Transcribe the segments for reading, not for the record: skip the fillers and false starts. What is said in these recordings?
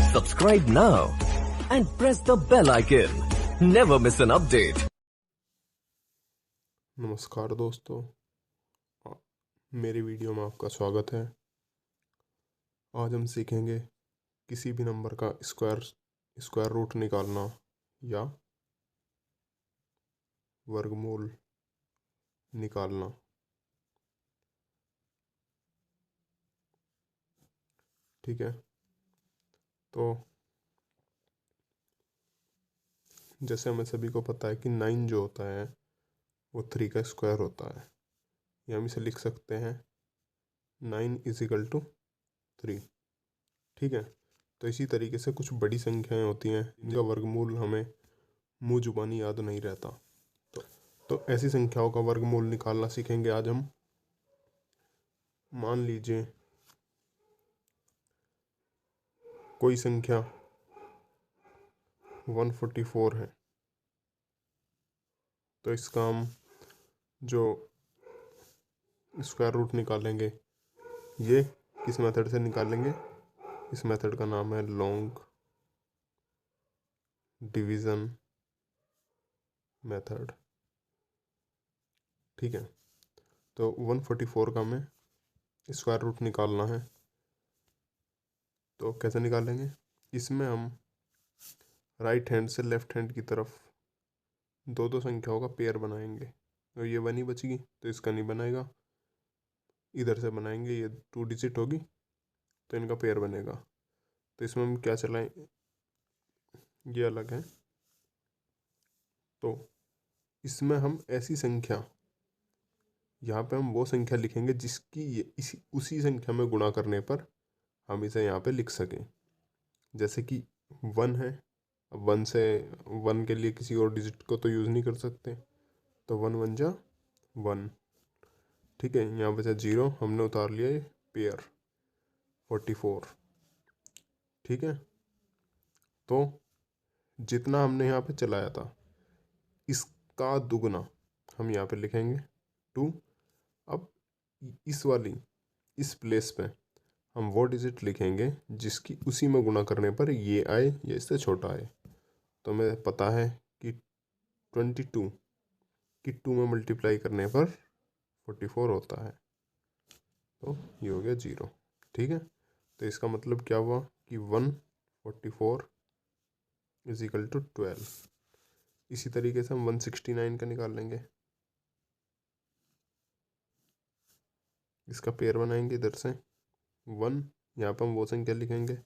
Subscribe now and press the bell icon. Never miss an update. नमस्कार दोस्तों, मेरी video में आपका स्वागत है। आज हम सीखेंगे किसी भी नंबर का स्क्वायर रूट निकालना या वर्गमूल निकालना। ठीक है, तो जैसे हमें सभी को पता है कि 9 जो होता है वो 3 का स्क्वायर होता है, या हम इसे लिख सकते हैं 9 = 3। ठीक है, तो इसी तरीके से कुछ बड़ी संख्याएं होती हैं जिनका वर्गमूल हमें मुँह जुबानी याद नहीं रहता। तो ऐसी संख्याओं का वर्गमूल निकालना सीखेंगे आज हम। मान लीजिए कोई संख्या 144 है, तो इसका हम जो स्क्वायर रूट निकालेंगे ये किस मेथड से निकालेंगे? इस मेथड का नाम है लॉन्ग डिवीज़न मेथड। ठीक है, तो 144 का हमें स्क्वायर रूट निकालना है, तो कैसे निकालेंगे? इसमें हम राइट हैंड से लेफ्ट हैंड की तरफ दो संख्याओं का पेयर बनाएंगे। तो ये 1 ही बचेगी तो इसका नहीं बनाएगा, इधर से बनाएंगे, ये 2 डिजिट होगी तो इनका पेयर बनेगा। तो इसमें हम क्या चलाएं, ये अलग है। तो इसमें हम ऐसी संख्या, यहाँ पे हम वो संख्या लिखेंगे जिसकी ये उसी संख्या में गुणा करने पर हम इसे यहाँ पे लिख सकें। जैसे कि 1 है, अब 1 के लिए किसी और डिजिट को तो यूज़ नहीं कर सकते, तो 1 1 जा 1। ठीक है, यहाँ बचा 0, हमने उतार लिया ये पेयर 44। ठीक है, तो जितना हमने यहाँ पे चलाया था इसका दुगना हम यहाँ पे लिखेंगे 2। अब इस प्लेस पे हम वो डिजिट लिखेंगे जिसकी उसी में गुणा करने पर ये आए या इससे छोटा आए। तो हमें पता है कि 22 की 2 में मल्टीप्लाई करने पर 44 होता है, तो ये हो गया 0। ठीक है, तो इसका मतलब क्या हुआ कि 144 = 12। इसी तरीके से हम 169 का निकाल लेंगे। इसका पेयर बनाएंगे इधर से 1, यहाँ पर हम वो संख्या लिखेंगे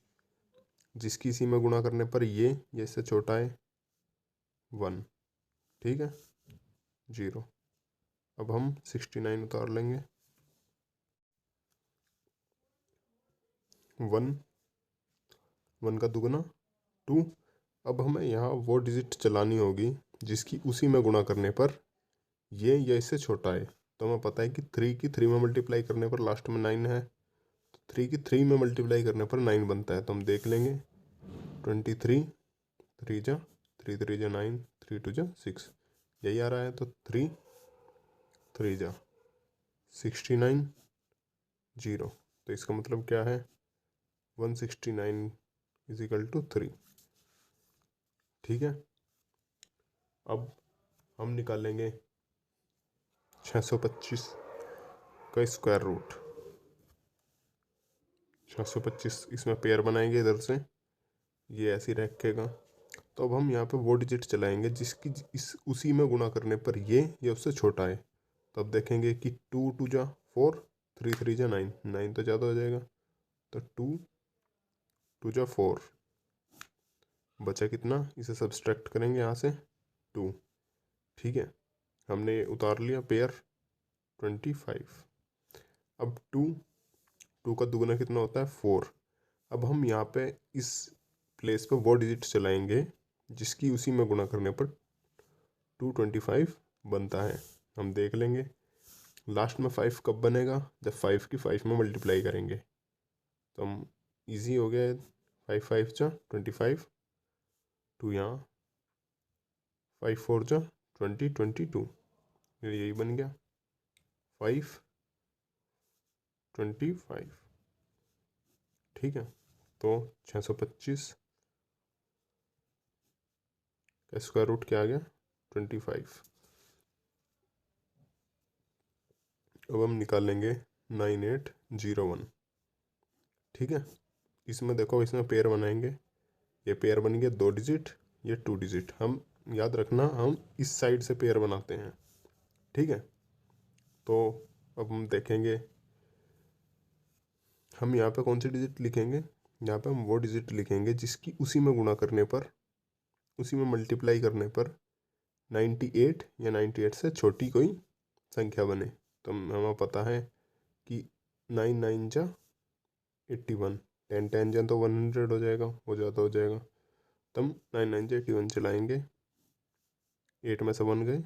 जिसकी इसी में गुणा करने पर ये इससे छोटा है 1। ठीक है, 0। अब हम 69 उतार लेंगे 1 का दुगना 2। अब हमें यहाँ वो डिजिट चलानी होगी जिसकी उसी में गुणा करने पर ये या इससे छोटा है। तो हमें पता है कि 3 की 3 में मल्टीप्लाई करने पर लास्ट में 9 है, तो 3 की 3 में मल्टीप्लाई करने पर 9 बनता है। तो हम देख लेंगे 23 3 जा 3 3 जा 9 3 2 जा 6, यही आ रहा है। तो 3 3 जा 69 0। तो इसका मतलब क्या है, 169 = 3। ठीक है, अब हम निकालेंगे 625 का स्क्वायर रूट। 625 इसमें पेयर बनाएंगे इधर से, ये ऐसे ही रखेगा। तो अब हम यहाँ पे वो डिजिट चलाएंगे जिसकी उसी में गुणा करने पर ये उससे छोटा है। तो अब देखेंगे कि 2 2 जा 4 3 3 जा 9, 9 तो ज़्यादा हो जाएगा, तो 2 2 जा 4, बचा कितना, इसे सब्सट्रैक्ट करेंगे यहाँ से 2। ठीक है, हमने उतार लिया पेयर 25। अब 2 का दुगना कितना होता है 4। अब हम यहाँ पे इस प्लेस पे वो डिजिट चलाएंगे जिसकी उसी में गुणा करने पर 225 बनता है। हम देख लेंगे लास्ट में 5 कब बनेगा, जब 5 की 5 में मल्टीप्लाई करेंगे। तो हम इजी हो गया, 5 5 जा 25, 2 यहाँ 5 4 जा 20 22, यही बन गया 5 25। ठीक है, तो 625 का स्क्वायर रूट क्या आ गया 25। अब हम निकालेंगे 9801। ठीक है, इसमें देखो इसमें पेयर बनाएंगे, ये पेयर बन गया 2 डिजिट, ये 2 डिजिट। हम याद रखना हम इस साइड से पेयर बनाते हैं। ठीक है, तो अब हम देखेंगे हम यहाँ पे कौन सी डिजिट लिखेंगे, यहाँ पे हम वो डिजिट लिखेंगे जिसकी उसी में गुणा करने पर, उसी में मल्टीप्लाई करने पर 98 या 98 से छोटी कोई संख्या बने। तो हमें पता है कि 9 9 जा 81, 10 10 जा तो 100 हो जाएगा, हो जाता हो जाएगा। तो हम 9 9 जा 81 चलाएंगे, 8 में से 1 गए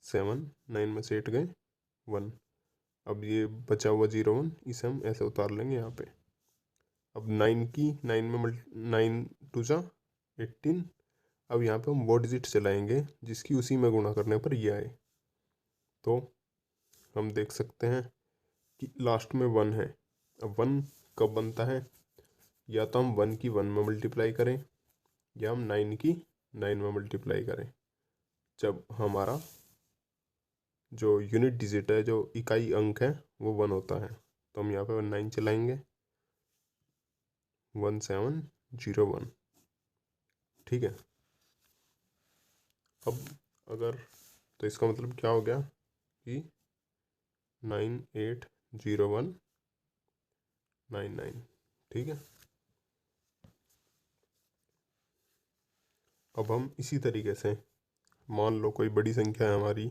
7, 9 में से 8 गए 1। अब ये बचा हुआ 01 इसे हम ऐसे उतार लेंगे यहाँ पे। अब 9 में 9 2 जा 18। अब यहाँ पे हम वो डिजिट चलाएंगे जिसकी उसी में गुणा करने पर ये आए। तो हम देख सकते हैं कि लास्ट में 1 है। अब 1 कब बनता है, या तो हम 1 की 1 में मल्टीप्लाई करें या हम 9 की 9 में मल्टीप्लाई करें, जब हमारा जो यूनिट डिजिट है, जो इकाई अंक है, वो 1 होता है। तो हम यहाँ पे 9 चलाएंगे 1701। ठीक है, अब अगर तो इसका मतलब क्या हो गया कि 980199। ठीक है, अब हम इसी तरीके से मान लो कोई बड़ी संख्या है हमारी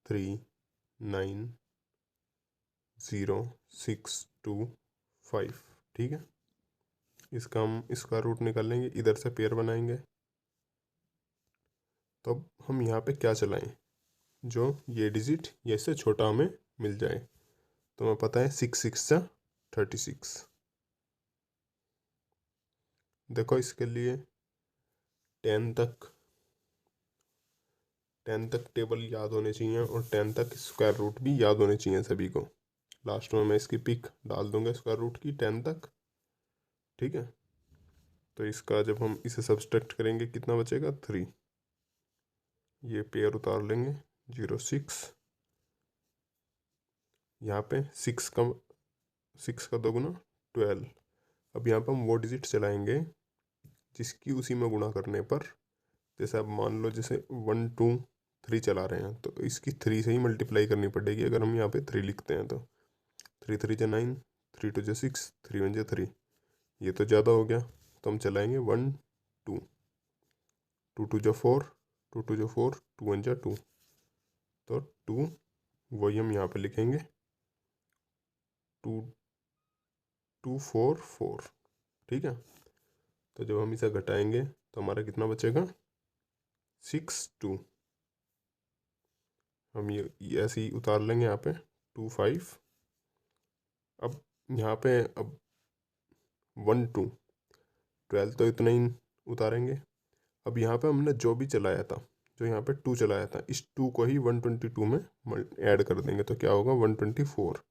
390625। ठीक है, इसका हम इसका रूट निकाल लेंगे, इधर से पेयर बनाएंगे। तो अब हम यहाँ पे क्या चलाएं, जो ये डिजिट ये इससे छोटा हमें मिल जाए। तो हमें पता है 6 6 जा 36। देखो इसके लिए 10 तक टेबल याद होने चाहिए और 10 तक स्क्वायर रूट भी याद होने चाहिए सभी को। लास्ट में मैं इसकी पिक डाल दूंगा स्क्वायर रूट की 10 तक। ठीक है, तो इसका जब हम इसे सब्सट्रैक्ट करेंगे कितना बचेगा 3। ये पेयर उतार लेंगे 06, यहाँ पे 6 का दोगुना 12। अब यहाँ पे हम वो डिजिट चलाएंगे जिसकी उसी में गुणा करने पर, जैसे अब मान लो जैसे 1 2 3 चला रहे हैं तो इसकी 3 से ही मल्टीप्लाई करनी पड़ेगी। अगर हम यहाँ पे 3 लिखते हैं तो 3 3 जा 9, 3 2 जा 6, 3 1 जा 3। ये तो ज़्यादा हो गया, तो हम चलाएंगे 1 2, 2 2 जा 4, 2 2 जा 4, 2 1 जा 2। तो 2 वही हम यहाँ पे लिखेंगे 2 2 4 4। ठीक है, तो जब हम इसे घटाएंगे तो हमारा कितना बचेगा 6 2। हम ये ऐसे ही उतार लेंगे यहाँ पे 2 5। अब यहाँ पे अब 1 2 12 तो इतना ही उतारेंगे। अब यहाँ पे हमने जो भी चलाया था, जो यहाँ पे 2 चलाया था, इस 2 को ही 122 में ऐड कर देंगे तो क्या होगा 124।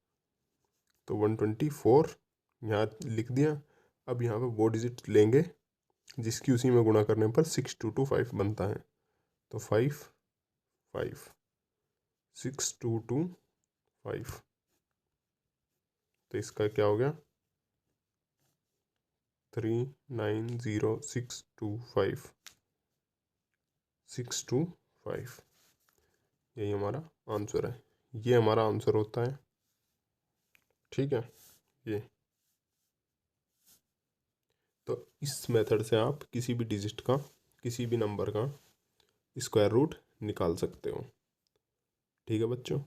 तो 124 यहाँ लिख दिया। अब यहाँ पे वो डिजिट लेंगे जिसकी उसी में गुणा करने पर 6225 बनता है। तो 5 5 6225। तो इसका क्या हो गया 390625 625। यही हमारा आंसर है, ये हमारा आंसर होता है। ठीक है, ये तो इस मेथड से आप किसी भी डिजिट का, किसी भी नंबर का स्क्वायर रूट निकाल सकते हो। ठीक है बच्चों।